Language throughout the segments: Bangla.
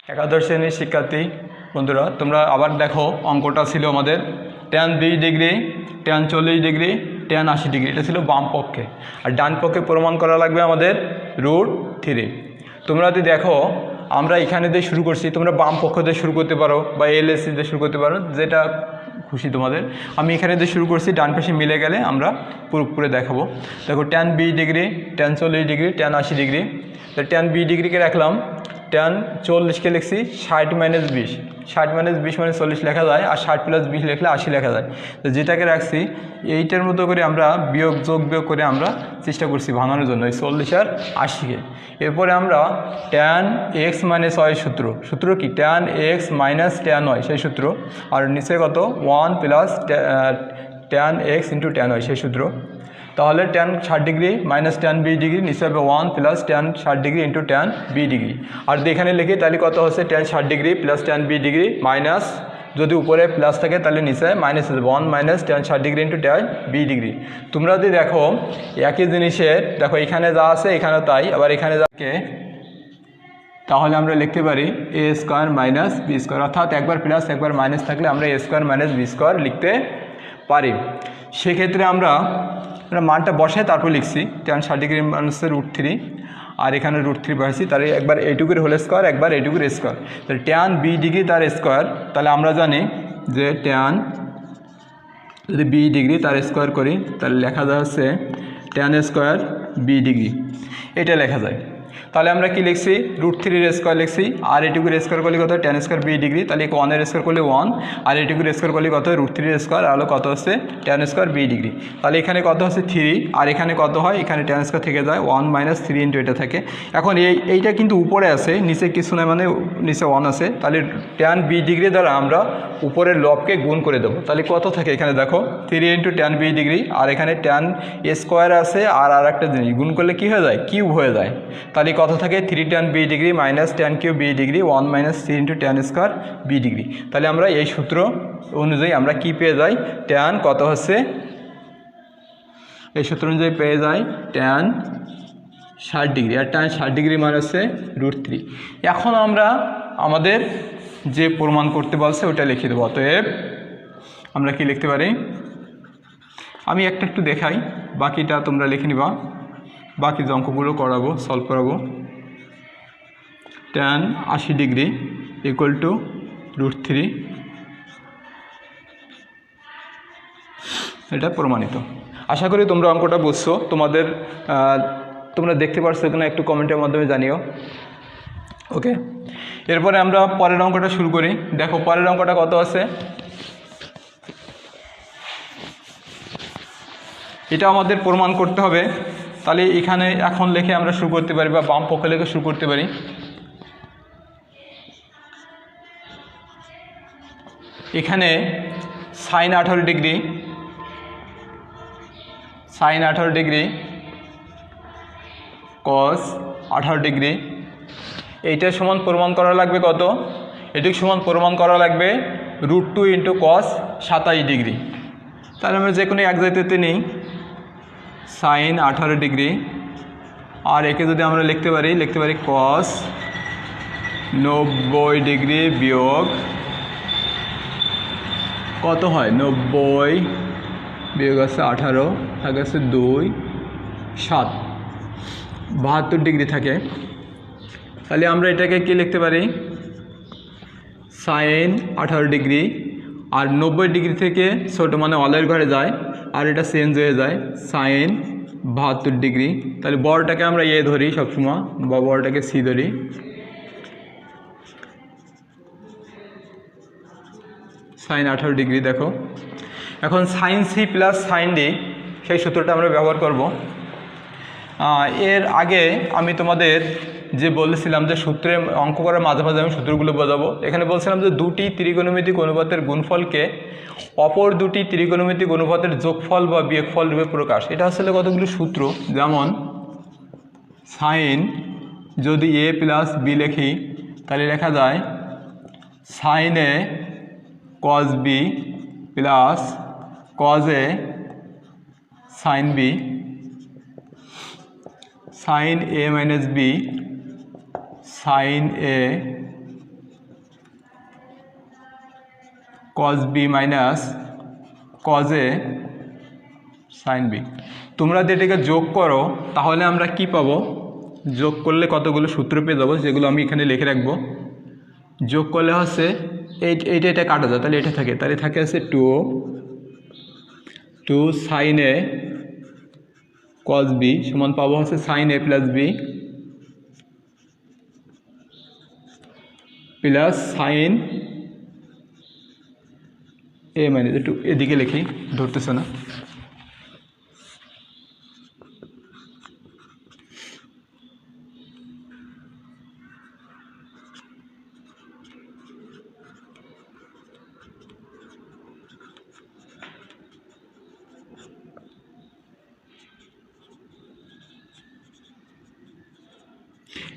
একাদশ শ্রেণীর শিক্ষার্থী বন্ধুরা, তোমরা আবার দেখো, অঙ্কটা ছিল আমাদের tan 20 degree, tan 40 degree, tan 80 degree. এটা ছিল বাম পক্ষে, আর ডান পক্ষে প্রমাণ করা লাগবে আমাদের √3। তোমরা যদি দেখো, আমরা এখানে দিয়ে শুরু করছি, তোমরা বাম পক্ষ দিয়ে শুরু করতে পারো বা LSC দিয়ে শুরু করতে পারো, যেটা খুশি তোমাদের। আমি এখানে দিয়ে শুরু করছি, ডান পাশে মিলে গেলে আমরা পুরো দেখাবো। দেখো tan 20 degree, tan 40 degree, tan 80 degree. তো tan 20 ডিগ্রিকে রাখলাম, tan 40কে লিখছি 60 - 20, 60 - 20 মানে 40 লেখা যায়, আর 60 + 20 লিখলে 80 লেখা যায়। তো যেটাকে রাখছি এইটার মতো করে আমরা যোগ বিয়োগ করে আমরা চেষ্টা করছি ভাঙানোর জন্য এই 40 আর 80কে। এরপরে আমরা tan x - y সূত্র কি, tan x - tan y সেই সূত্র, আর নিচে কত 1 + tan x × tan y সেই সূত্র। তাহলে tan 60 ডিগ্রি - tan 20 ডিগ্রি নিচে হবে 1 + tan 60 ডিগ্রি × tan 20 ডিগ্রি। আর এখানে লিখি তাহলে কত হচ্ছে tan 60 degree + tan 20 degree minus, যদি উপরে প্লাস থাকে তাহলে নিচে মাইনাস হবে 1 - tan 60 ডিগ্রি × tan 20 ডিগ্রি। তোমরা যদি দেখো একই জিনিসের, দেখো এখানে যা আছে এখানে তাই, আবার এখানে যাকে, তাহলে আমরা লিখতে পারি a² - b², অর্থাৎ একবার প্লাস একবার মাইনাস থাকলে আমরা a² - b² লিখতে পারি। সেক্ষেত্রে আমরা মানটা বসাই তারপর লিখছি tan 60 ডিগ্রি -√3, আর এখানে √3 বসাইছি, তাহলে একবার এইটুকুর হোল স্কোয়ার, একবার এইটুকুর স্কোয়ার। তাহলে tan 20 ডিগ্রি তার স্কোয়ার, তাহলে আমরা জানি যে tan যদি 20 ডিগ্রি তার স্কোয়ার করি তাহলে লেখা যায় হচ্ছে tan² 20 ডিগ্রি, এটা লেখা যায়। তাহলে আমরা কি লিখছি, √3 এর স্কোয়ার লিখছি, আর এটুকুর স্কোয়ার করলে কত tan² 20 ডিগ্রি, তাহলে 1 এর স্কোয়ার করলে 1, আর এটুকুর স্কোয়ার করলে কত √3 এর স্কোয়ার, আর হলো কত হচ্ছে tan² 20 ডিগ্রি। তাহলে এখানে কত হচ্ছে 3, আর এখানে কত হয়, এখানে tan² থেকে যায় 1 - 3 × এটা থাকে। এখন এইটা কিন্তু উপরে আছে, নিচে কিছু নয়, মানে নিচে 1 আছে, তাহলে tan 20 ডিগ্রি দ্বারা আমরা উপরের লবকে গুণ করে দেবো। তাহলে কত থাকে, এখানে দেখো 3 × tan 20 ডিগ্রি, আর এখানে tan স্কোয়ার আছে, আর একটা জিনিস গুণ করলে কি হয়ে যায়, কিউব হয়ে যায়। তাহলে কত থাকে 3 tan 20 degree - tan³ 20 degree 1 - 3 × tan² 20 degree. তাহলে আমরা এই সূত্র অনুযায়ী আমরা কি পেয়ে যাই, tan কত হচ্ছে, এই সূত্র অনুযায়ী পেয়ে যাই tan 60 ডিগ্রি, আর tan 60 ডিগ্রি মানে হচ্ছে √3। এখন আমরা আমাদের যে প্রমাণ করতে বলছে ওটা লিখে দেবো। অতএব আমরা কি লিখতে পারি, আমি একটু দেখাই, বাকিটা তোমরা লিখে নিবা, বাকি যে অঙ্কগুলো করাবো, সলভ করাবো। tan 80 ডিগ্রি = √3, এটা প্রমাণিত। আশা করি তোমরা অঙ্কটা বুঝছো, তোমরা দেখতে পারছো কিনা একটু কমেন্টের মাধ্যমে জানিও। ওকে, এরপরে আমরা পরের অঙ্কটা শুরু করি। দেখো পরের অঙ্কটা কত আছে, এটা আমাদের প্রমাণ করতে হবে। তাহলে এখানে এখন লিখে আমরা শুরু করতে পারি, বা বাম পক্ষে লিখে শুরু করতে পারি। এখানে sin 18 ডিগ্রি, cos 18 ডিগ্রি, এইটার সমান প্রমাণ করা লাগবে কত, এটির সমান প্রমাণ করা লাগবে √2 × cos 27 ডিগ্রি। তাহলে আমরা যে কোনো এক জায়গাতে নিই sin 18 ডিগ্রি, আর একে যদি আমরা লিখতে পারি cos 90 ডিগ্রি বিয়োগ কত হয়, 90 বিয়োগ আছে 18, থাকে আছে 2, 7, 72 ডিগ্রি থাকে। তাহলে আমরা এটাকে কি লিখতে পারি, sin 18 ডিগ্রি, আর 90 ডিগ্রি থেকে ছোটো মানে অলের ঘরে যায়, আর এটা চেঞ্জ হয়ে যায় sin 72 ডিগ্রি। তাহলে বড়টাকে আমরা এ ধরি সবসময়, বা বড়টাকে সি ধরি, sin 18 ডিগ্রি। দেখো এখন sin c + sin d সেই সূত্রটা আমরা ব্যবহার করব। এর আগে আমি তোমাদের যে বলেছিলাম যে সূত্রে অঙ্ক করার মাঝে মাঝে আমি সূত্রগুলো বোঝাবো। এখানে বলছিলাম যে দুটি ত্রিকোণমিতিক অনুপাতের গুণফলকে অপর দুটি ত্রিকোণমিতিক অনুপাতের যোগফল বা বিয়োগফল রূপে প্রকাশ। এটা আসলে কতগুলো সূত্র, যেমন সাইন যদি a + b লিখি তাহলে লেখা যায় sin a cos b + cos a sin b, sin a - b sin a cos B minus cos A sine B. তোমরা যদি এটাকে যোগ করো তাহলে আমরা কি পাবো, যোগ করলে কতগুলো সূত্র পেয়ে যাবো, যেগুলো আমি এখানে লিখে রাখবো। যোগ করলে হচ্ছে এটা কাটা যায়, তাহলে এটা থাকে, তাহলে থাকে হচ্ছে টু সাইন এ কজ বি সমান পাবো হচ্ছে সাইন এ প্লাস বি প্লাস সাইন এ মাইনাস, একটু এদিকে লিখি, ধরতেছে না।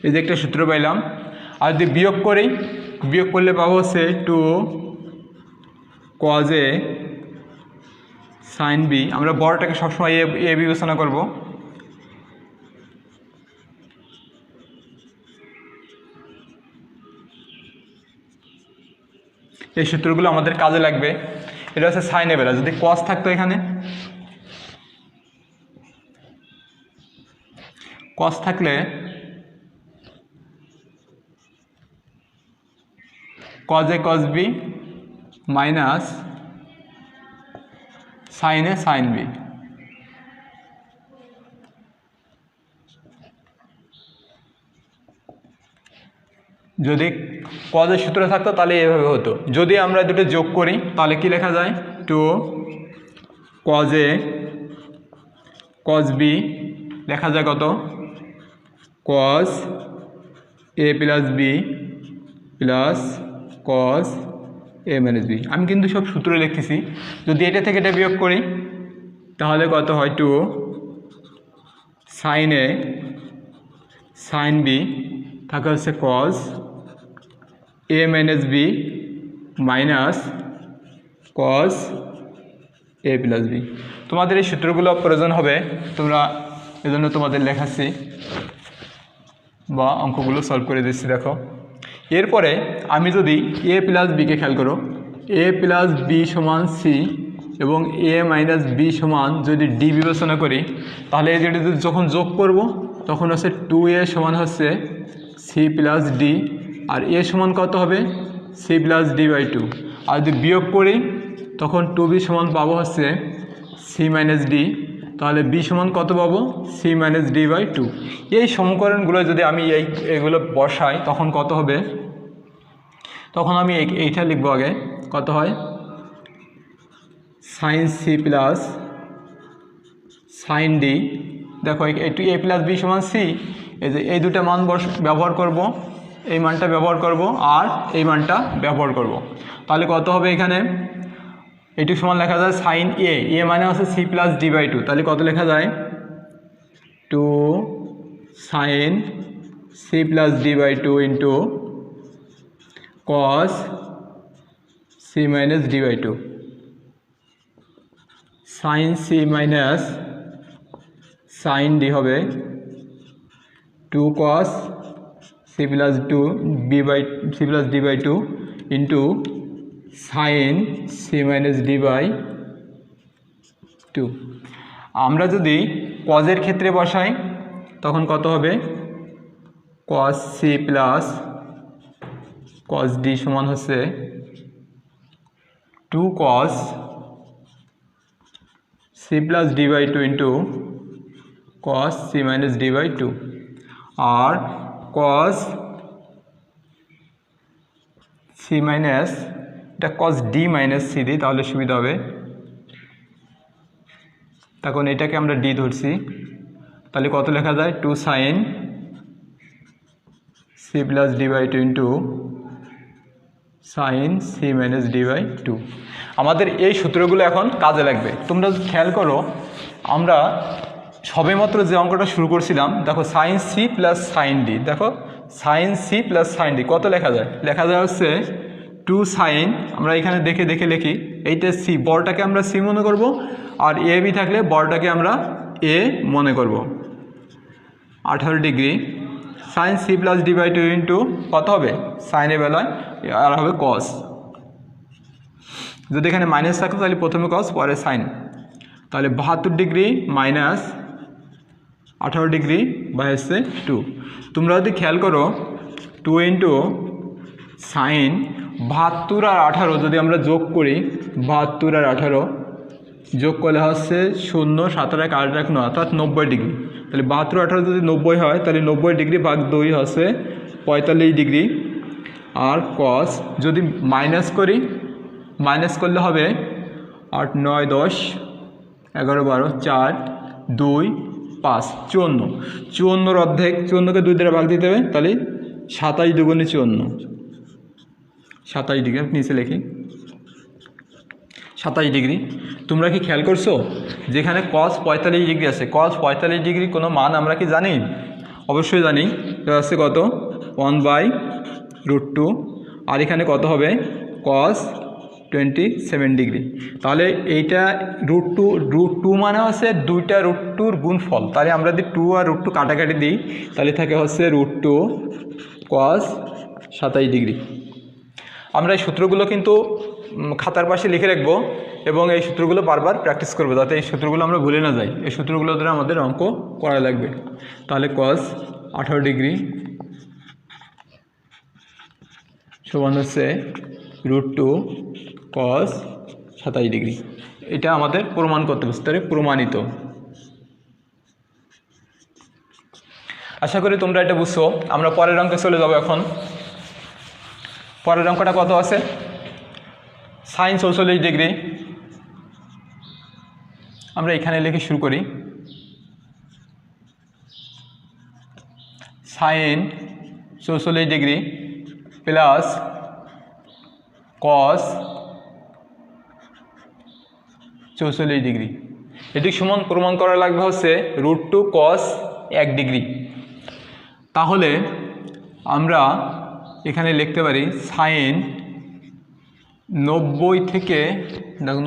এই যে একটা সূত্র পাইলাম। আর যদি বিয়োগ করি, বিয়োগ করলে পাবো হচ্ছে two cos A sine B. আমরা বড়টাকে সবসময় এ বিবেচনা করব। এই সূত্রগুলো আমাদের কাজে লাগবে। এটা হচ্ছে সাইন এ বেলা, যদি কস থাকতো এখানে, কস থাকলে cos A cos B minus sine A sine B. যদি কজের সূত্র থাকতো তাহলে এভাবে হতো। যদি আমরা দুটো যোগ করি তাহলে কি লেখা যায়, two cos A cos B লেখা যায় কত, cos A plus B plus cos A minus B. আমি কিন্তু সব সূত্র লিখতেছি। যদি এটা থেকে এটা বিয়োগ করি তাহলে কত হয়, two sine A sine B থাকে হচ্ছে cos A minus B minus cos A plus B. তোমাদের এই সূত্রগুলো প্রয়োজন হবে, তোমরা এজন্য তোমাদের লেখাচ্ছি বা অঙ্কগুলো সলভ করে দিচ্ছি। দেখো, এরপরে আমি যদি এ প্লাস বিকে খেয়াল করো, এ প্লাস বি সমান সি এবং এ মাইনাস বি সমান যদি ডি বিবেচনা করি, তাহলে এই যেটা যখন যোগ করব তখন হচ্ছে টু এ সমান হচ্ছে সি প্লাস ডি, আর এ সমান কত হবে, C plus D by two. আর যদি বিয়োগ করি তখন টু বি সমান পাবো হচ্ছে সি মাইনাস ডি, তাহলে বি সমান কত পাবো, C minus D by two. এই সমীকরণগুলো যদি আমি এগুলো বসাই তখন কত হবে, তখন আমি এইটা লিখবো আগে, কত হয়, sine C plus sine D. দেখো একটু এ প্লাস বি সমান সি, এই যে এই দুটা মান ব্যবহার করব, এই মানটা ব্যবহার করব আর এই মানটা ব্যবহার করব, তাহলে কত হবে, এখানে এটু সমান লেখা যায় সাইন এ মানে হচ্ছে C plus D by two, তাহলে কত লেখা যায়, two sine C plus D by two into cos C minus D by two. Sine C minus sine D হবে two cos C plus two B by C plus D by two into sine C minus D by two. আমরা যদি কজের ক্ষেত্রে বসাই তখন কত হবে, cos C plus cos D সমান হচ্ছে two cos C plus D by two into cos C minus D by two. আর কস সি মাইনাস, এটা কস ডি মাইনাস সি দিই তাহলে সুবিধা হবে, তখন এটাকে আমরা ডি ধরছি, তাহলে কত লেখা যায়, two sine C plus D by two into sine C minus D by two. আমাদের এই সূত্রগুলো এখন কাজে লাগবে। তোমরা যদি খেয়াল করো, আমরা সবেমাত্র যে অঙ্কটা শুরু করছিলাম, দেখো sine C plus sine D, দেখো sine C plus sine D কত লেখা যায়, লেখা যায় হচ্ছে টু সাইন, আমরা এখানে দেখে দেখে লিখি, এইটা সি, বড়টাকে আমরা সি মনে করব, আর এ বি থাকলে বড়টাকে আমরা এ মনে করব, 18 degree sine C plus D by two into কত হবে, সাইনের বেলায় আর হবে কস। যদি এখানে মাইনাস থাকতো তাহলে প্রথমে কস পরে সাইন, তাহলে 72 ডিগ্রি মাইনাস 18 ডিগ্রি বাই হচ্ছে 2। তোমরা যদি খেয়াল করো 2 ইন্টু সাইন 72 আর 18 যদি আমরা যোগ করি, 72 আর 18 যোগ করলে হচ্ছে 0 7 আর 8 1 9 অর্থাৎ 90 ডিগ্রি। তাহলে 72 18 যদি 90 হয় তাহলে 90 ডিগ্রি ভাগ 2 হচ্ছে 45 ডিগ্রি। আর কস যদি মাইনাস করি, মাইনাস করলে হবে 8 9 10 11 12 4 2 5 54, 54 অর্ধেক, 54কে 2 দ্বারা ভাগ দিতে হবে, তাহলে 27 দুগুণে 54, 27 ডিগ্রি নিচে লিখি 27 ডিগ্রি। তোমরা কি খেয়াল করছো যেখানে কস 45 ডিগ্রি আছে, কস 45 ডিগ্রি কোনো মান আমরা কি জানি? অবশ্যই জানি। এটা হচ্ছে কত 1/√2, আর এখানে কত হবে কস 27 ডিগ্রি। তাহলে এইটা √2 মানে হচ্ছে দুইটা √2 গুণফল। তাহলে আমরা যদি 2 আর √2 কাটাকাটি দিই তাহলে থাকে হচ্ছে √2 কস 27 ডিগ্রি। আমরা এই সূত্রগুলো কিন্তু খাতার পাশে লিখে রাখবো এবং এই সূত্রগুলো বারবার প্র্যাকটিস করবো যাতে এই সূত্রগুলো আমরা ভুলে না যাই। এই সূত্রগুলো দ্বারা আমাদের অঙ্ক করা লাগবে। তাহলে কস 18 ডিগ্রি সমান হচ্ছে √2 কস 27 ডিগ্রি। এটা আমাদের প্রমাণ করতে হবে, তাহলে প্রমাণিত। আশা করি তোমরা এটা বুঝছো। আমরা পরের অঙ্কে চলে যাবো এখন। পরের অঙ্কটা কত আছে? Sine 44 degree. আমরা এখানে লিখে শুরু করি। Sine 44 degree plus cos 44 degree, এটি সমান প্রমাণ করা লাগবে হচ্ছে √2 কস 1 ডিগ্রি। তাহলে আমরা এখানে লিখতে পারি সাইন 90 থেকে, দেখো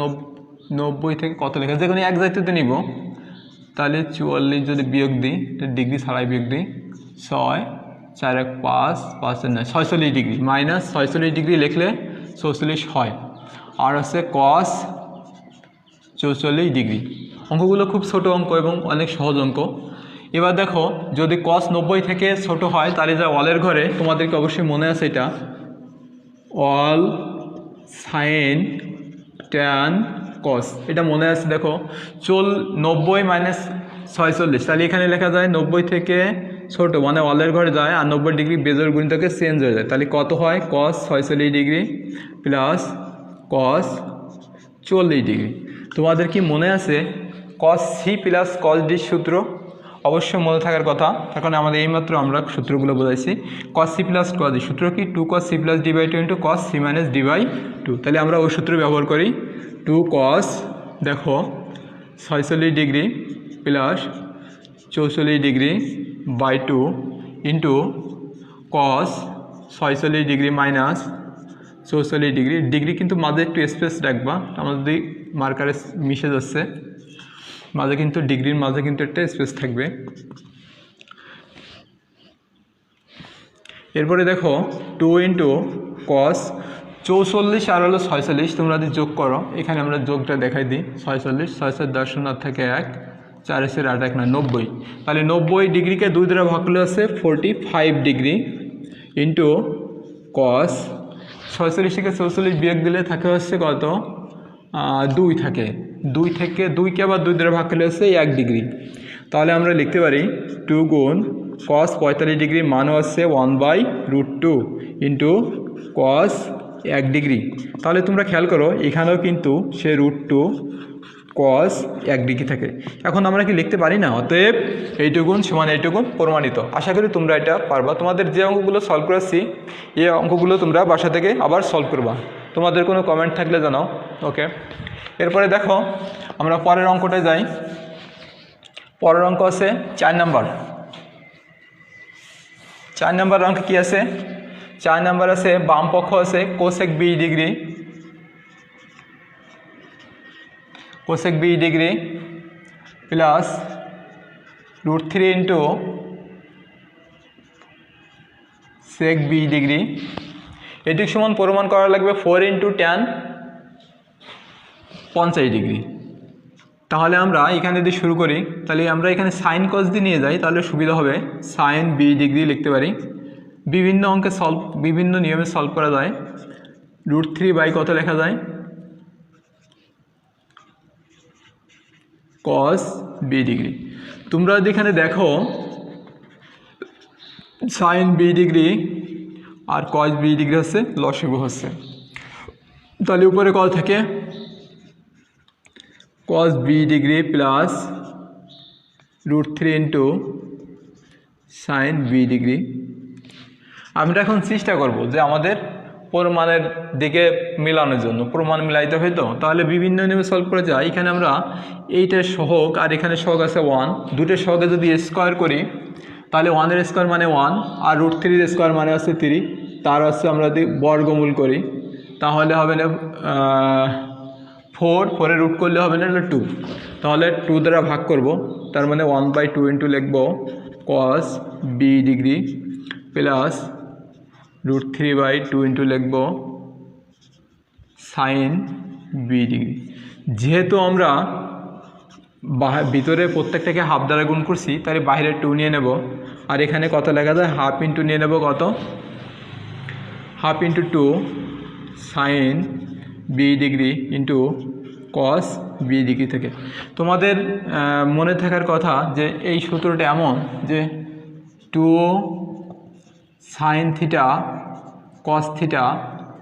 90 থেকে কত লেখা, যে কোনো এক জাতীয়তে নিব, তাহলে 44 যদি বিয়োগ দিই, ডিগ্রি ছাড়াই বিয়োগ দিই, 6 4 1 5 5 9 46 ডিগ্রি, মাইনাস 46 ডিগ্রি লিখলে 44 হয়। আর হচ্ছে কস 44 ডিগ্রি। অঙ্কগুলো খুব ছোট অঙ্ক এবং অনেক সহজ অঙ্ক। এবার দেখো যদি কস 90 থেকে ছোট হয় তাহলে যা অলের ঘরে, তোমাদেরকে অবশ্যই মনে আছে এটা, অল সাইন ট্যান কস, এটা মনে আছে। দেখো 90 মাইনাস 46, তাহলে এখানে লেখা যায় 90 থেকে ছোট মানে অলের ঘরে যায়, আর 90 ডিগ্রি বেজোর গুণিতকে চেঞ্জ হয়ে যায়। তাহলে কত হয় cos 46 degree plus cos 40 degree. তোমাদের কি মনে আছে cos C plus cos D সূত্র? অবশ্যই মনে থাকার কথা। এখন আমাদের এইমাত্র আমরা সূত্রগুলো বোঝাইছি। Cos C plus cos D সূত্র কি? 2 cos c plus D by 2 into cos C minus D by 2। তাহলে আমরা ওই সূত্র ব্যবহার করি। 2 cos, দেখো 46 degree plus 44 degree by 2 into cos 46 degree minus 44 degree. Degree কিন্তু মাঝে একটু স্পেস রাখবা, আমার যদি মার্কারে মিশে যাচ্ছে, মাঝে কিন্তু ডিগ্রির মাঝে কিন্তু একটা স্পেস থাকবে। এরপরে দেখো 2 ইন্টু কস 44 আর হলো 46, তোমরা যদি যোগ করো, এখানে আমরা যোগটা দেখাই দিই। 46 6 10 0 থেকে 1 4 8 1 9 90, তাহলে 90 ডিগ্রিকে 2 দ্বারা ভাগ করলে আছে 45 ডিগ্রি ইন্টু কস 46 থেকে 44 বিয়োগ দিলে থাকে হচ্ছে কত 2 থাকে, 2 থেকে 2কে আবার 2 দ্বারা ভাগ করলে হচ্ছে 1 ডিগ্রি। তাহলে আমরা লিখতে পারি 2 গুণ কস 45 ডিগ্রি মান হচ্ছে 1/√2 ইন্টু কস 1 ডিগ্রি। তাহলে তোমরা খেয়াল করো এখানেও কিন্তু সে √2 কস 1 ডিগ্রি থাকে। এখন আমরা কি লিখতে পারি না? অতএব এইটুকুন সমান এইটুকুন প্রমাণিত। আশা করি তোমরা এটা পারবা। তোমাদের যে অঙ্কগুলো সলভ করেছি এই অঙ্কগুলো তোমরা বাসা থেকে আবার সলভ করবা। তোমাদের কোনো কমেন্ট থাকলে জানাও। ওকে, এরপরে দেখো আমরা পরের অঙ্কটায় যাই। পরের অঙ্ক আছে 4 নাম্বার। 4 নাম্বার অঙ্ক কি আছে? 4 নাম্বার আছে বাম পক্ষ আছে cosec 20 degree, cosec 20 degree plus √3 into sec 20 degree. এটি সমান প্রমাণ করা লাগবে 4 ইন্টু ট্যান 50 ডিগ্রি। তাহলে আমরা এখানে যদি শুরু করি তাহলে আমরা এখানে সাইন কস দিয়ে নিয়ে যাই, তাহলে সুবিধা হবে। সাইন বি ডিগ্রি লিখতে পারি। বিভিন্ন অঙ্কে বিভিন্ন নিয়মে সলভ করা যায়। √3 কত লেখা যায়? Cos B degree. তোমরা যদি এখানে দেখো সাইন বি ডিগ্রি আর কস বি ডিগ্রি হচ্ছে লসাগু হচ্ছে, তাহলে উপরে কত থাকে? Cos B degree plus √3 into sine B degree. আমরা এখন চেষ্টা করব যে আমাদের প্রমাণের দিকে মেলানোর জন্য, প্রমাণ মিলাইতে হয়তো, তাহলে বিভিন্ন নিয়মে সলভ করে যায়। এখানে আমরা এইটার সহগ আর এখানে সহগ আছে 1, দুটোর সহগে যদি স্কোয়ার করি তাহলে 1-এর স্কোয়ার মানে 1 আর √3-এর স্কোয়ার মানে হচ্ছে 3, তার হচ্ছে আমরা যদি বর্গমূল করি তাহলে হবে না 4-এর রুট করলে হবে না 2, তাহলে 2 দ্বারা ভাগ করব, তার মানে 1/2 ইন্টু লিখব cos B degree plus √3/2 into লিখব সাইন বি ডিগ্রি। যেহেতু আমরা ভিতরে প্রত্যেকটাকে হাফ দ্বারা গুণ করছি, তাহলে বাইরে 2 নিয়ে নেব, আর এখানে কত লেখা যায়? হাফ ইন্টু নিয়ে নেব, কত? Half into 2 sine B degree into cos B degree থেকে। তোমাদের মনে থাকার কথা যে এই সূত্রটা এমন যে 2 সাইন থিটা কস থিটা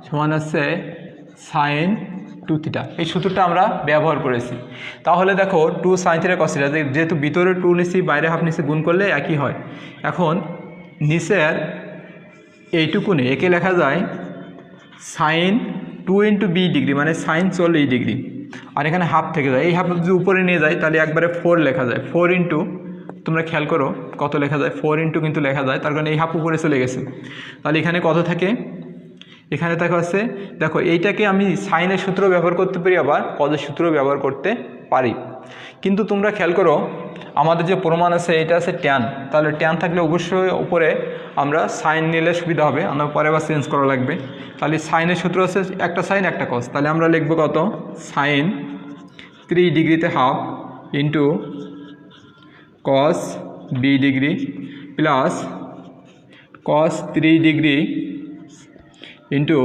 সমান হচ্ছে সাইন 2 থিটা, এই সূত্রটা আমরা ব্যবহার করেছি। তাহলে দেখো 2 সাইন থিটা কস থিটা, যেহেতু ভিতরে 2 নিচ্ছি বাইরে হাফ নিচ্ছি, গুণ করলে একই হয়। এখন নিচের এইটুকুনে একে লেখা যায় সাইন 2 ইন্টু বি ডিগ্রি মানে সাইন 40 ডিগ্রি, আর এখানে হাফ থেকে যায়, এই হাফ যদি উপরে নিয়ে যায় তাহলে একবারে 4 লেখা যায়। 4 ইন্টু, তোমরা খেয়াল করো কত লেখা যায়? 4 ইন্টু কিন্তু লেখা যায়, তার কারণে এই হাফ উপরে চলে গেছে। তাহলে এখানে কত থাকে? এখানে থাকে হচ্ছে, দেখো এইটাকে আমি সাইনের সূত্র ব্যবহার করতে পারি, আবার কজের সূত্র ব্যবহার করতে পারি। কিন্তু তোমরা খেয়াল করো আমাদের যে প্রমাণ আছে এটা আছে ট্যান, তাহলে ট্যান থাকলে অবশ্যই উপরে আমরা সাইন নিলে সুবিধা হবে, আমরা পরে আবার চেঞ্জ করা লাগবে। তাহলে সাইনের সূত্র আছে একটা সাইন একটা কস, তাহলে আমরা লিখব কত? সাইন 3 ডিগ্রিতে half into cos B degree plus cos 3 degree into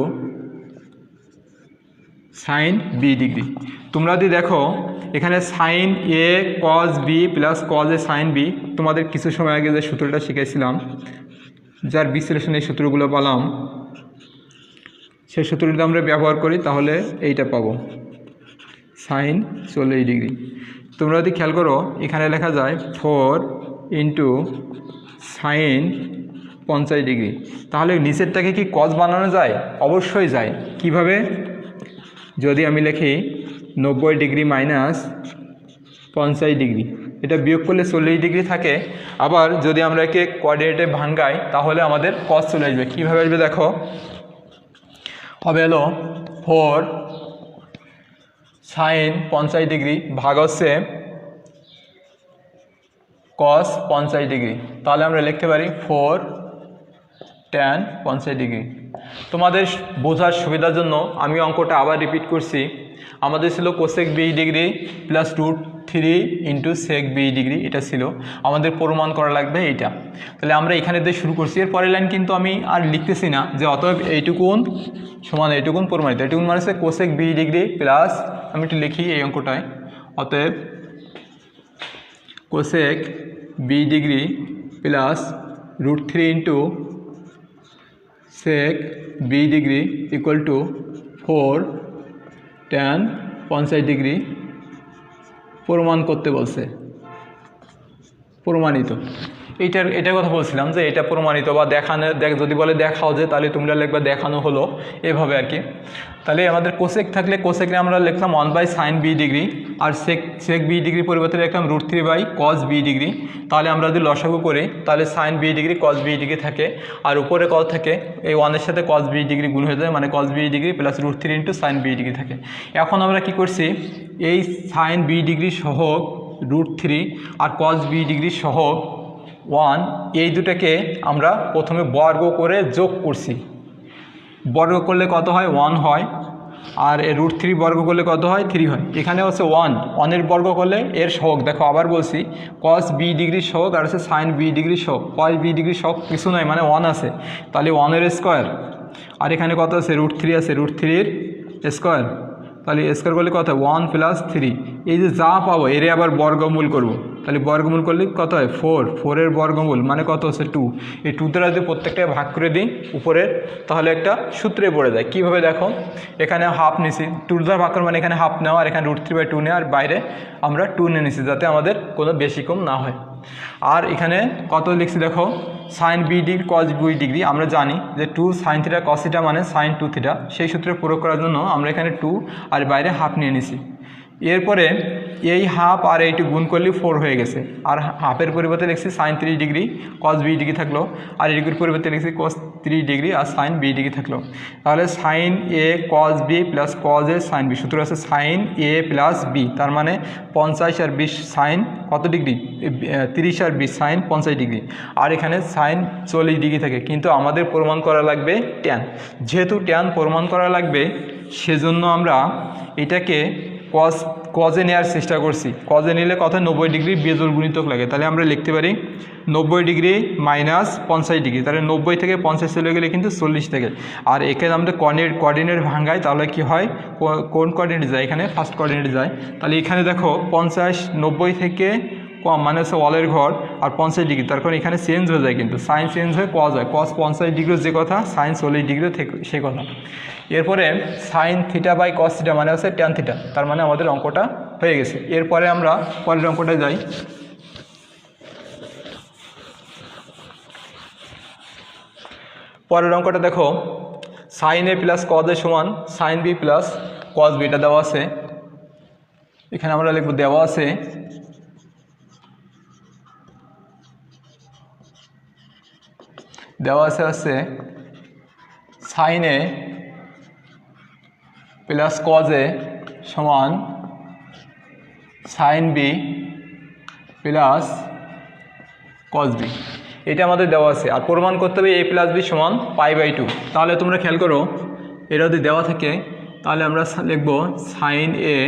sine B degree. তোমরা যদি দেখো এখানে sine A cos B plus cos A sine B, তোমাদের কিছু সময় আগে যে সূত্রটা শিখেছিলাম, যার বিশ্লেষণে এই সূত্রগুলো পেলাম, সেই সূত্রটা আমরা ব্যবহার করি তাহলে এইটা পাবো, সাইন 40 ডিগ্রি। তোমরা যদি খেয়াল করো এখানে লেখা যায় 4 ইন্টু সাইন 50 ডিগ্রি, তাহলে নিচেরটাকে কি কস বানানো যায়? অবশ্যই যায়। কিভাবে? যদি আমি লিখি 90 ডিগ্রি মাইনাস 50 ডিগ্রি, এটা বিয়োগ করলে 40 ডিগ্রি থাকে। আবার যদি আমরা একে কোঅর্ডিনেটে ভাঙ্গাই তাহলে আমাদের কস চলে আসবে। কীভাবে আসবে দেখো, হবে হলো 4 সাইন 50 ডিগ্রি ভাগ হচ্ছে কস 50 ডিগ্রি, তাহলে আমরা লিখতে পারি 4 ট্যান 50 ডিগ্রি। তোমাদের বোঝার সুবিধার জন্য আমি অঙ্কটা আবার রিপিট করছি। আমাদের ছিল cosec B degree plus √3 into sec B degree, এটা ছিল আমাদের প্রমাণ করা লাগবে এইটা। তাহলে আমরা এখানে দিয়ে শুরু করছি, এর পরের লাইন কিন্তু আমি আর লিখতেছি না যে অতএব এইটুকুন সমান এইটুকুন প্রমাণিত। এইটুকুন মানে হচ্ছে কোসেক বি ডিগ্রি প্লাস, আমি একটু লিখি এই অঙ্কটায়, অতএব cosec B degree plus √3 into sec B degree equal to 4 tan 50 degree প্রমাণ করতে বলছে, প্রমাণিত। এটার কথা বলছিলাম যে এটা প্রমাণিত বা দেখানো, যদি বলে দেখাও যে, তাহলে তোমরা লিখবা দেখানো হলো, এভাবে আর কি। তাহলে আমাদের কোসেক থাকলে কোসেকে আমরা লিখলাম 1/sin বি ডিগ্রি, আর সেক বি ডিগ্রি পরিবর্তে লিখলাম √3/cos বি ডিগ্রি। তাহলে আমরা যদি লসাগু করি তাহলে sine B degree cos B degree থাকে, আর উপরে কত থাকে? এই 1-এর সাথে cos বি ডিগ্রি গুণ হয়ে যায়, মানে cos B degree plus √3 into sine B degree থাকে। এখন আমরা কি করছি, এই সাইন বি ডিগ্রি সহগ √3 আর cos বি ডিগ্রি সহগ 1, এই দুটাকে আমরা প্রথমে বর্গ করে যোগ করছি। বর্গ করলে কত হয়? 1 হয়। আর এর √3 বর্গ করলে কত হয় 3 হয়। এখানে হচ্ছে 1 বর্গ করলে এর সহগ দেখো আবার বলছি cos b ডিগ্রি সহগ আর হচ্ছে sin b ডিগ্রি সহগ। cos b ডিগ্রি সহগ কিছু নয় মানে 1 আছে, তাহলে 1 এর স্কোয়ার আর এখানে কত আছে √3 আছে, √3 এর স্কোয়ার, তাহলে স্কোয়ার করলে কত 1 + 3। এই যে যা পাবো এর আবার বর্গমূল করব, তাহলে বর্গমূল করলে কত হয় 4 এর বর্গমূল মানে কত হচ্ছে 2। এই 2 দ্বারা যদি প্রত্যেকটা ভাগ করে দিই উপরের তাহলে একটা সূত্রে পড়ে যায়। কীভাবে দেখো এখানে হাফ নিছি, 2 দ্বারা ভাগ করে মানে এখানে হাফ নেওয়া আর এখানে √3/2 নেওয়া আর বাইরে আমরা 2 নিয়ে নিছি যাতে আমাদের কোনো বেশি কম না হয়। আর এখানে কত লিখছি দেখো sin b degree cos b degree, আমরা জানি যে 2 sin θ cos θ মানে sin 2θ, সেই সূত্রে প্রয়োগ করার জন্য আমরা এখানে 2 আর বাইরে হাফ নিয়ে নিছি। এরপরে এই হাফ আর এইটু গুণ করলে 4 হয়ে গেছে, আর হাফের পরিবর্তে লিখছি sin 3 degree cos b degree থাকলো, আর এই ডিগ্রির পরিবর্তে লিখছি cos 3 ডিগ্রি আর sin b ডিগ্রি থাকলো। তাহলে sin a cos b plus cos a sin b, সূত্র আছে sin a প্লাস b, তার মানে 50 আর 20 sin কত ডিগ্রি 30 আর 20 sin 50 ডিগ্রি, আর এখানে sin 40 ডিগ্রি থাকে। কিন্তু আমাদের প্রমাণ করা লাগবে tan, যেহেতু tan প্রমাণ করা লাগবে সেজন্য আমরা এটাকে কজে নেওয়ার চেষ্টা করছি। কজে নিলে কত 90 ডিগ্রি বেজোড় গুণিতক লাগে, তাহলে আমরা লিখতে পারি 90 ডিগ্রি মাইনাস 50 ডিগ্রি, তাহলে 90 থেকে 50 চলে গেলে কিন্তু 40 থেকে। আর এখানে আমাদের কোঅর্ডিনেট ভাঙাই তাহলে কি হয় কোন কোঅর্ডিনেট যায়, এখানে ফার্স্ট কোঅর্ডিনেট যায়। তাহলে এখানে দেখো 50 90 থেকে কম মানে হচ্ছে ওয়ালের ঘর আর 50 ডিগ্রি, তার কারণ এখানে চেঞ্জ হয়ে যায় কিন্তু সাইন চেঞ্জ হয়ে কজ হয়, cos 50 ডিগ্রি যে কথা সাইন 40 ডিগ্রি থেকে সে কথা। এরপরে sin θ বাই cos θ মানে হচ্ছে tan θ, তার মানে আমাদের অঙ্কটা হয়ে গেছে। এরপরে আমরা পরের অঙ্কটা যাই। পরের অঙ্কটা দেখো sin a plus cos a সমান sin b plus cos b, এটা দেওয়া আছে। এখানে আমরা লিখব দেওয়া আছে হচ্ছে sin a plus cos a সমান sin b plus cos b, এটা আমাদের দেওয়া আছে। আর প্রমাণ করতে হবে a প্লাস b সমান π/2। তাহলে তোমরা খেয়াল করো এটা যদি দেওয়া থাকে তাহলে আমরা লিখব sin a,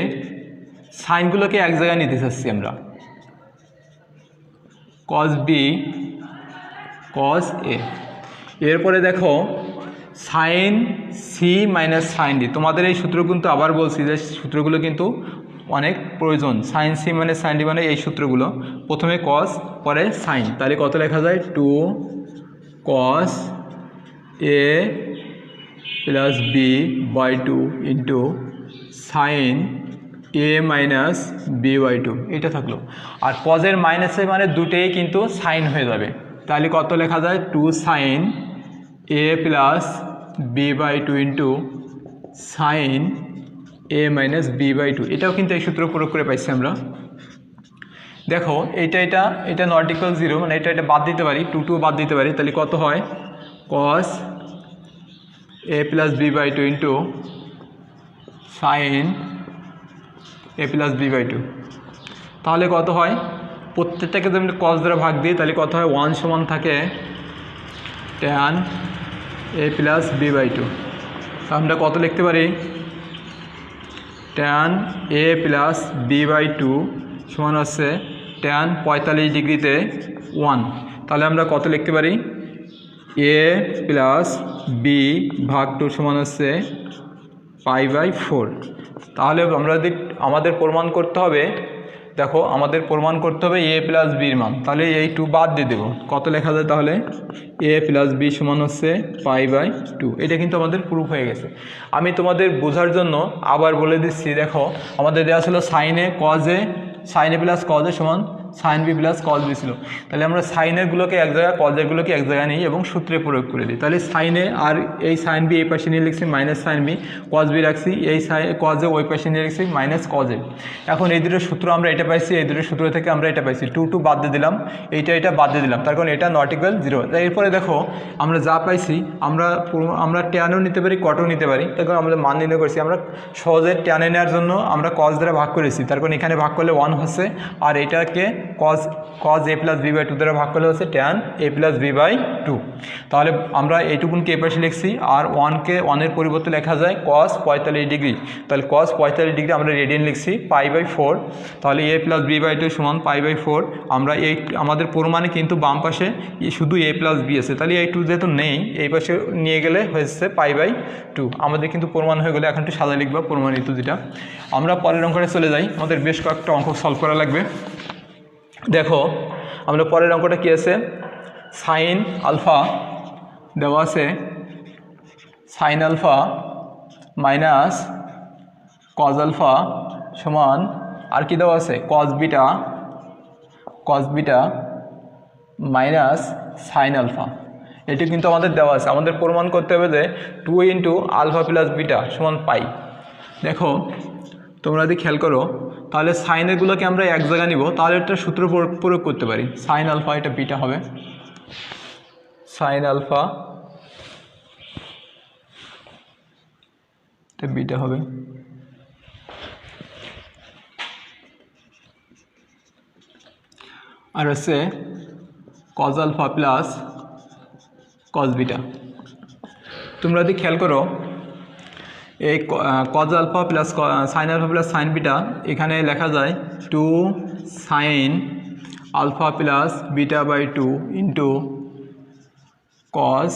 সাইনগুলোকে এক জায়গায় নিতে চাচ্ছি আমরা, cos b cos a। এরপরে দেখো sin c minus sin d, তোমাদের এই সূত্র কিন্তু আবার বলছি যে সূত্রগুলো কিন্তু অনেক প্রয়োজন। sin c মানে sin d মানে এই সূত্রগুলো, প্রথমে cos পরে sin, তাহলে কত লেখা যায় 2 cos a plus b by 2 into sin a minus b by 2, এটা থাকলো। আর cos-এর মাইনাসে মানে দুটোই কিন্তু সাইন হয়ে যাবে, তাহলে কত লেখা যায় 2 sin a plus b by 2 into sin a minus b by 2, এটাও কিন্তু এই সূত্র প্রয়োগ করে পাইছি আমরা। দেখো এটা নট ইকুয়াল 0 মানে এটা বাদ দিতে পারি, 2 বাদ দিতে পারি, তাহলে কত হয় cos a plus b by 2 into sin a plus b by 2, তাহলে কত হয় প্রত্যেকটাকে যদি আমরা cos দ্বারা ভাগ দিই তাহলে কত হয় 1 সমান থাকে tan a plus b by 2। আমরা কত লিখতে পারি tan a plus b by 2 সমান হচ্ছে tan 45 ডিগ্রিতে 1, তাহলে আমরা কত লিখতে পারি a প্লাস b ভাগ 2 সমান হচ্ছে π/4। তাহলে আমরা যদি আমাদের প্রমাণ করতে হবে, দেখো আমাদের প্রমাণ করতে হবে a প্লাস বির মান, তাহলে এই 2 বাদ দিয়ে দেবো, কত লেখা যায় তাহলে a প্লাস বি সমান হচ্ছে π/2, এটা কিন্তু আমাদের প্রুফ হয়ে গেছে। আমি তোমাদের বোঝার জন্য আবার বলে দিচ্ছি, দেখো আমাদের দেওয়া ছিল sin a plus cos a সমান sin b plus cos b ছিল, তাহলে আমরা সাইনেরগুলোকে এক জায়গায় cos-এরগুলোকে এক জায়গায় নিই এবং সূত্রে প্রয়োগ করে দিই। তাহলে sin a আর এই sin b এই পাশে নিয়ে লিখছি minus sin b, cos b রাখছি, এই cos a ওই পাশে নিয়ে লিখছি মাইনাস cos a। এখন এই দুটো সূত্র আমরা এটা পাইছি, এই দুটো সূত্র থেকে আমরা এটা পাইছি, 2 বাদ দিয়ে দিলাম, এটা বাদ দিয়ে দিলাম, তার কারণ এটা নট ইকুয়াল 0। এরপরে দেখো আমরা যা পাইছি আমরা ট্যানও নিতে পারি কটও নিতে পারি, তার কারণ আমরা মান নির্ণয় করছি, আমরা সহজে ট্যানে নেওয়ার জন্য আমরা cos দ্বারা ভাগ করেছি, তার কারণ এখানে ভাগ করলে 1 হচ্ছে আর এটাকে cos A plus B by two দ্বারা ভাগ করলে হচ্ছে tan A plus B by two. তাহলে আমরা এইটুকুনকে এ পাশে লিখছি, আর ওয়ানের পরিবর্তে লেখা যায় কস 45 ডিগ্রি। তাহলে কস 45 ডিগ্রি আমরা রেডিয়ান লিখছি π/4। তাহলে এ প্লাস বি বাই টু সমান π/4। আমরা আমাদের প্রমাণে কিন্তু বাম পাশে শুধু এ প্লাস বি আছে, তাহলে এই টু যেহেতু নেই এই পাশে নিয়ে গেলে হয়েছে π/2। আমাদের কিন্তু প্রমাণ হয়ে গেলে এখন একটু সাদা লিখবা প্রমাণিত যেটা। আমরা পরের অঙ্কটা চলে যাই, আমাদের বেশ কয়েকটা অঙ্ক সলভ করা লাগবে। দেখো আমরা পরের অঙ্কটা কী আছে, সাইন আলফা দেওয়া আছে, sine alpha minus cos alpha সমান আর কি দেওয়া আছে cos beta minus sine alpha. এটি কিন্তু আমাদের দেওয়া আছে। আমাদের প্রমাণ করতে হবে যে 2 × আলফা প্লাস বিটা সমান পাই। দেখো তোমরা যদি খেয়াল করো তাহলে সাইনেরগুলোকে আমরা এক জায়গায় নিব, তাহলে একটা সূত্র প্রয়োগ করতে পারি। সাইন আলফা এটা বিটা হবে, সাইন আলফা এটা বিটা হবে, আর হচ্ছে cos alpha plus cos beta. তোমরা যদি খেয়াল করো এই cos alpha plus sine alpha plus sine beta এখানে লেখা যায় 2 sine alpha plus beta by 2 into cos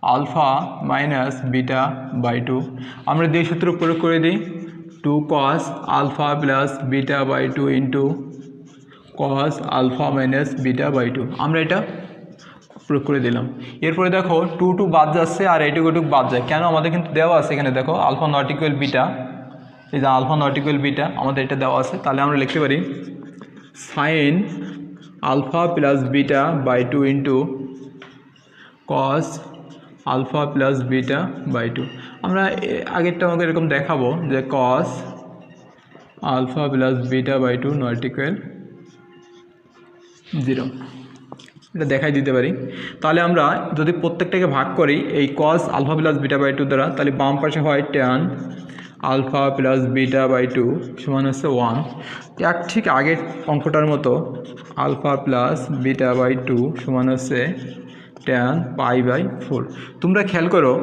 alpha minus beta by 2। আমরা দুই সূত্র প্রয়োগ করে দিই, 2 cos alpha plus beta by 2 into cos alpha minus beta by 2। আমরা এটা প্রয়োগ করে দিলাম। এরপরে দেখো 2 বাদ যাচ্ছে আর এইটুকু বাদ যায় কেন, আমাদের কিন্তু দেওয়া আছে এখানে। দেখো আলফা নট ইকুয়াল বিটা, এই যে আলফা নট ইকুয়াল বিটা আমাদের এটা দেওয়া আছে। তাহলে আমরা লিখতে পারি sine alpha plus beta by 2 into cos alpha plus beta by 2। আমরা আগেরটা আমাকে এরকম দেখাবো যে cos alpha plus beta by 2 not equal 0, এটা দেখাই দিতে পারি। তাহলে আমরা যদি প্রত্যেকটাকে ভাগ করি এই cos alpha plus beta by 2 দ্বারা, তাহলে বাম পাশে হয় tan alpha plus beta by 2 সমান হচ্ছে 1। ঠিক আগের অঙ্কটার মতো আলফা প্লাস বিটা বাই 2 সমান হচ্ছে ট্যান π/4। তোমরা খেয়াল করো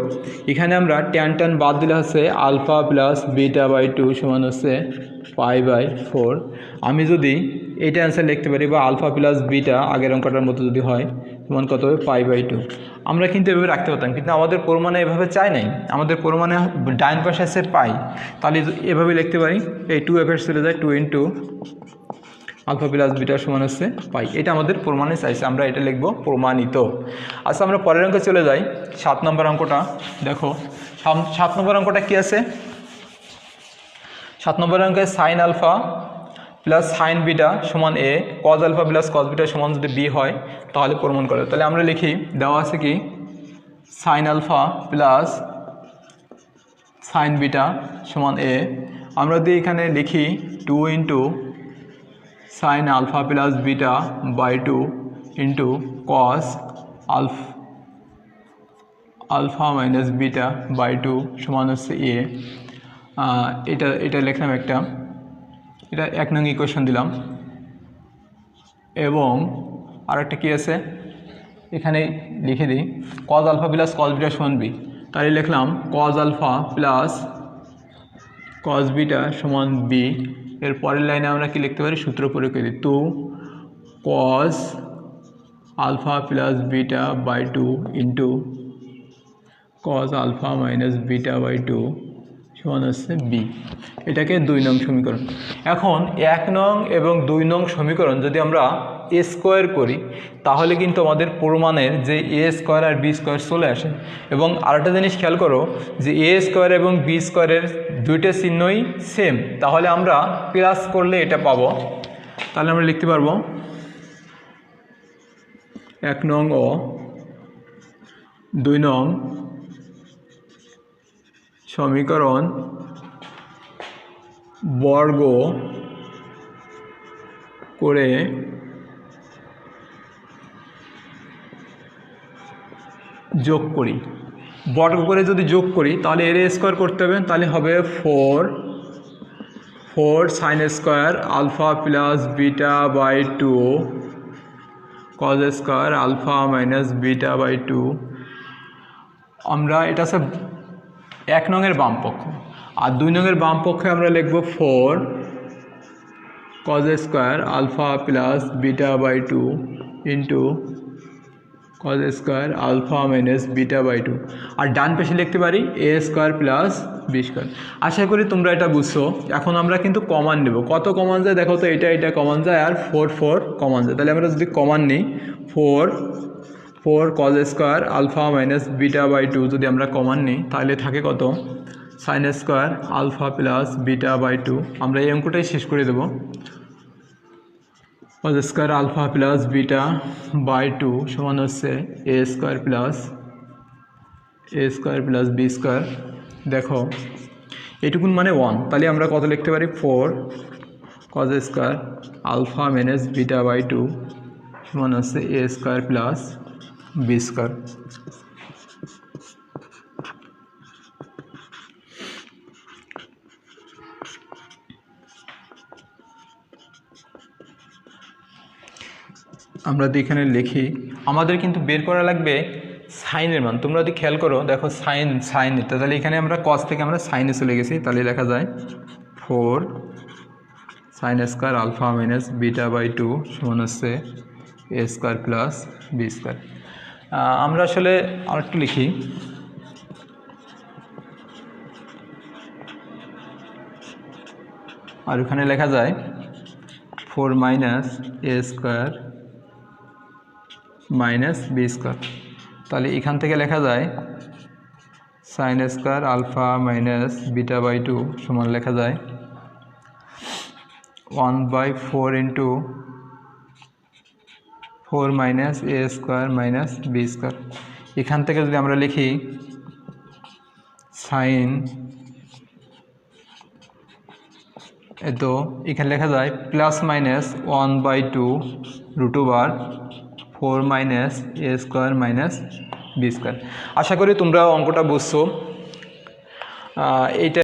এখানে আমরা ট্যান বাদ দিলে হচ্ছে আলফা প্লাস বিটা বাই 2 সমান হচ্ছে π/4। আমি যদি এইটা অ্যান্সার লিখতে পারি বা আলফা প্লাস বিটা আগের অঙ্কটার মতো যদি হয় সমান কত হবে π/2। আমরা কিন্তু এভাবে রাখতে পারতাম, কিন্তু আমাদের প্রমাণে এভাবে চাই নাই। আমাদের প্রমাণে ডাইন পাশে আছে পাই, তাহলে এভাবে লিখতে পারি এই 2f চলে যায় 2 × আলফা প্লাস বিটা সমান হচ্ছে পাই। এটা আমাদের প্রমাণে চাইছে, আমরা এটা লিখব প্রমাণিত। আচ্ছা আমরা পরের অঙ্কে চলে যাই, 7 নম্বর অঙ্কটা। দেখো 7 নম্বর অঙ্কটা কী আছে, 7 নম্বর অঙ্কে sine alpha plus sine beta সমান A, cos alpha plus cos beta সমান যদি বি হয় তাহলে প্রমাণ করে। তাহলে আমরা লিখি দেওয়া আছে কি sine alpha plus sine beta সমান এ। আমরা যদি এখানে লিখি 2 × sine alpha plus beta by 2 into cos alpha minus beta by 2 সমান হচ্ছে এ। এটা লিখলাম একটা, এটা 1 নং ইকুয়েশন দিলাম। এবং আরেকটা কী আছে এখানে লিখে দিই cos alpha plus cos beta সমান বি। তাহলে লিখলাম cos alpha plus cos beta সমান বি। এর পরের লাইনে আমরা কি লিখতে পারি সূত্র প্রয়োগ করে দিই 2 cos alpha plus beta by 2 into cos alpha minus beta by 2 সমান হচ্ছে বি। এটাকে 2 নং সমীকরণ। এখন 1 নং এবং 2 নং সমীকরণ যদি আমরা এ স্কোয়ার করি তাহলে কিন্তু আমাদের প্রমাণের যে এ স্কোয়ার আর বি স্কোয়ার চলে আসে। এবং আরেকটা জিনিস খেয়াল করো যে এ স্কোয়ার এবং বি স্কোয়ারের দুইটা চিহ্নই সেম, তাহলে আমরা প্লাস করলে এটা পাবো। তাহলে আমরা লিখতে পারবো 1 নং ও 2 নং সমীকরণ বর্গ করে যোগ করি। বর্গ করে যদি যোগ করি তাহলে এর স্কোয়ার করতে হবে, তাহলে হবে 4 sine square alpha plus beta by 2 cos square alpha minus beta by 2। আমরা এটা আছে 1 নংয়ের বাম পক্ষ, আর 2 নংয়ের বাম পক্ষে আমরা লিখব 4 cos square alpha plus beta by 2 into cos square alpha minus beta by 2। আর ডান পাশে লিখতে পারি A square plus B square. আশা করি তোমরা এটা বুঝছো। এখন আমরা কিন্তু কমান নেব। কত কমান যায় দেখো তো, এটা কমান যায় আর 4 কমান যায়। তাহলে আমরা যদি কমান নিই 4 cos square alpha minus beta by 2 যদি আমরা কমান নিই তাহলে থাকে কত, sine square alpha plus beta by 2। আমরা এই অঙ্কটাই শেষ করে দেবো। Cos square alpha plus beta by 2 সমান হচ্ছে A square plus B square. দেখো এটুকুন মানে 1, তাহলে আমরা কত লিখতে পারি 4 cos square alpha minus beta by 2 সমান হচ্ছে A square plus B square. আমরা যদি এখানে লিখি, আমাদের কিন্তু বের করা লাগবে সাইনের মান। তোমরা যদি খেয়াল করো দেখো সাইন এটা, তাহলে এখানে আমরা কস থেকে আমরা সাইনে চলে গেছি। তাহলে লেখা যায় 4 sine square alpha minus beta by 2 সমান হচ্ছে A square plus B square. আমরা আসলে আরেকটু লিখি, আর ওখানে লেখা যায় 4 minus A square minus B square. তাহলে এখান থেকে লেখা যায় sine square alpha minus beta by 2 সমান লেখা যায় 1/4 into 4 minus A square minus B square. এখান থেকে যদি আমরা লিখি সাইন, তো এখানে লেখা যায় plus minus 1/2 √4 minus A square minus B square. আশা করি তোমরা অঙ্কটা বুঝছো। এইটা